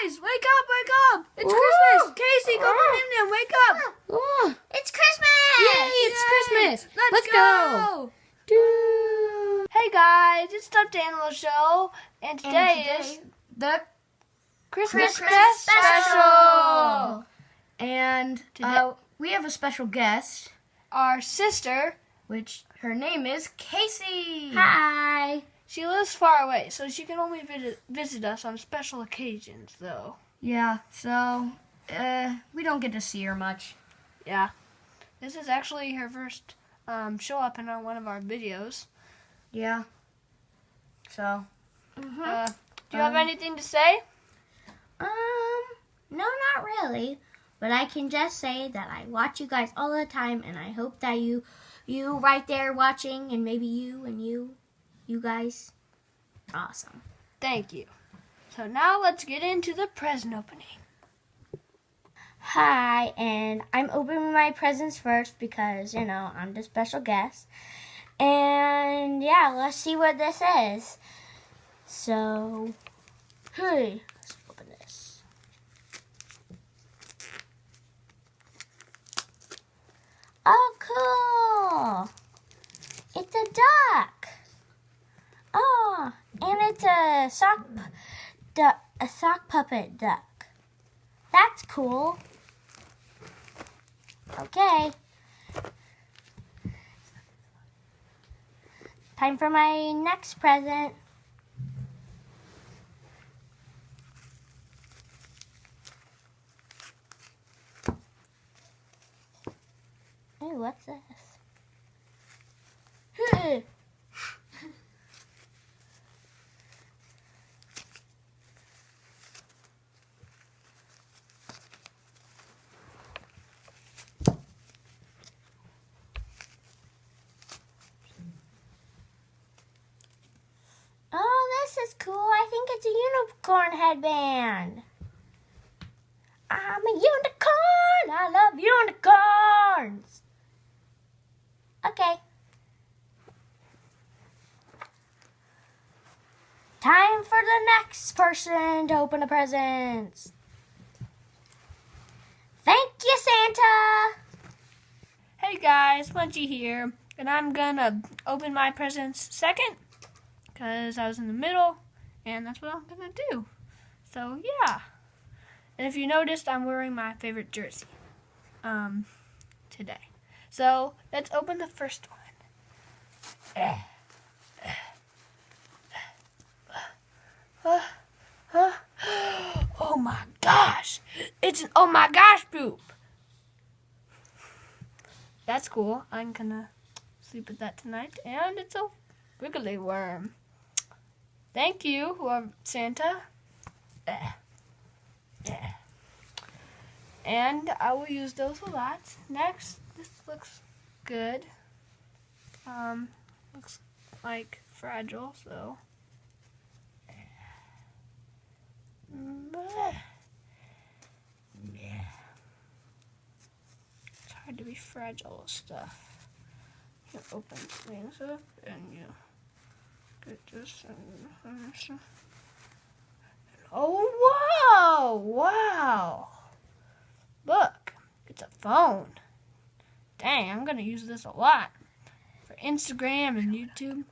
guys, wake up! It's Ooh. Christmas! Casey, Coco, Nim, wake up! Ooh. It's Christmas! Yay, it's Christmas! Let's go! Doo. Hey guys, it's Stuffed Animal Show, and today is the Christmas special. And we have a special guest, our sister, which her name is Casey. Hi. She lives far away, so she can only visit us on special occasions, though. Yeah, so we don't get to see her much. Yeah. This is actually her first show up in one of our videos. Yeah. So. Do you have anything to say? No, not really. But I can just say that I watch you guys all the time, and I hope that you right there watching, and maybe you guys, awesome. Thank you. So now let's get into the present opening. Hi, and I'm opening my presents first because, I'm the special guest. And yeah, let's see what this is. So, hey, let's open this. Oh, cool. It's a duck. Oh, and it's a sock puppet duck. That's cool. Okay. Time for my next present. Ooh, what's this? Oh, this is cool. I think it's a unicorn headband. I'm a unicorn. I love unicorns. Okay. Time for the next person to open the presents. Thank you, Santa. Hey guys, Munchy here, and I'm gonna open my presents second because I was in the middle, and that's what I'm gonna do. So yeah. And if you noticed, I'm wearing my favorite jersey today. So let's open the first one. Oh my gosh! It's an oh my gosh poop! That's cool. I'm gonna sleep with that tonight. And it's a wiggly worm. Thank you, Santa. And I will use those a lot. Next, this looks good. Looks like fragile, so. It's hard to be fragile with stuff. You open things up and you get this and oh wow! Wow! Look, it's a phone. Dang, I'm gonna use this a lot for Instagram and YouTube.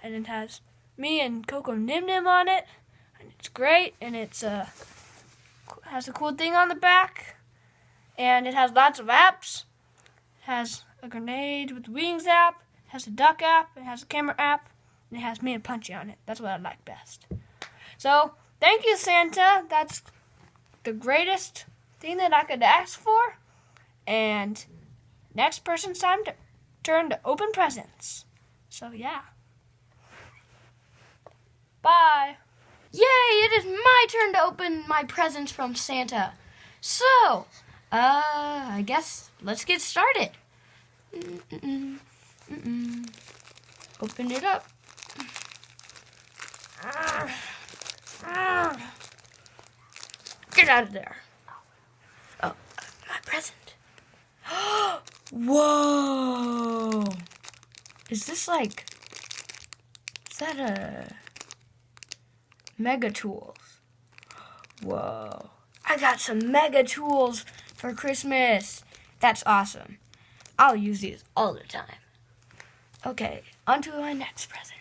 And it has me and Coco Nim on it, and it's great. And it's has a cool thing on the back, and it has lots of apps. It has a grenade with wings app, it has a duck app, it has a camera app, and it has me and Punchy on it. That's what I like best. So thank you, Santa. That's the greatest thing that I could ask for. And next person's turn to open presents. So yeah. Bye. Yay, it is my turn to open my presents from Santa. So, I guess let's get started. Open it up. Get out of there. Oh, my present. Whoa. Is this like... Is that a... Mega Tools? Whoa. I got some mega tools for Christmas. That's awesome. I'll use these all the time. Okay, on to my next present.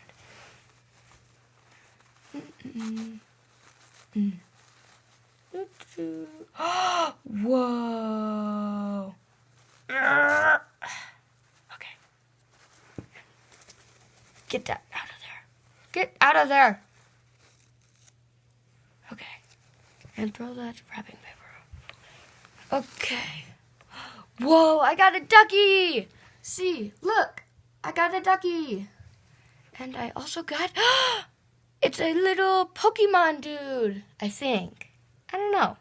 Whoa. Okay. Get that out of there. Get out of there. Okay. And throw that wrapping paper. Okay. Whoa, I got a ducky. See, look. I got a ducky. And I also got... It's a little Pokemon dude, I think. I don't know.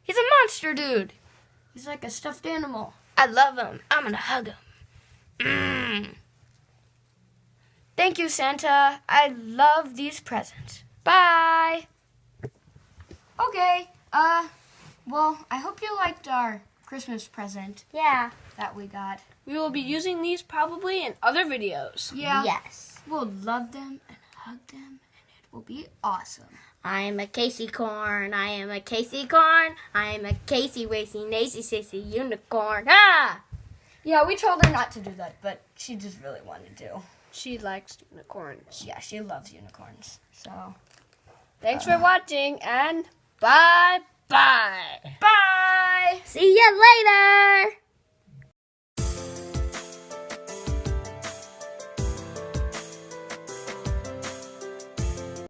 He's a monster dude. He's like a stuffed animal. I love him. I'm gonna hug him. Thank you, Santa. I love these presents. Bye. Okay. Well, I hope you liked our Christmas present Yeah. that we got. We will be using these probably in other videos. Yeah. Yes. We'll love them and hug them, and it will be awesome. I am a Casey Corn. I am a Casey Corn. I am a Casey Racy Nacy Sissy Unicorn. Ah! Yeah, we told her not to do that, but she just really wanted to. She likes unicorns. Yeah, she loves unicorns. So, Thanks for watching and bye-bye. bye! See ya later!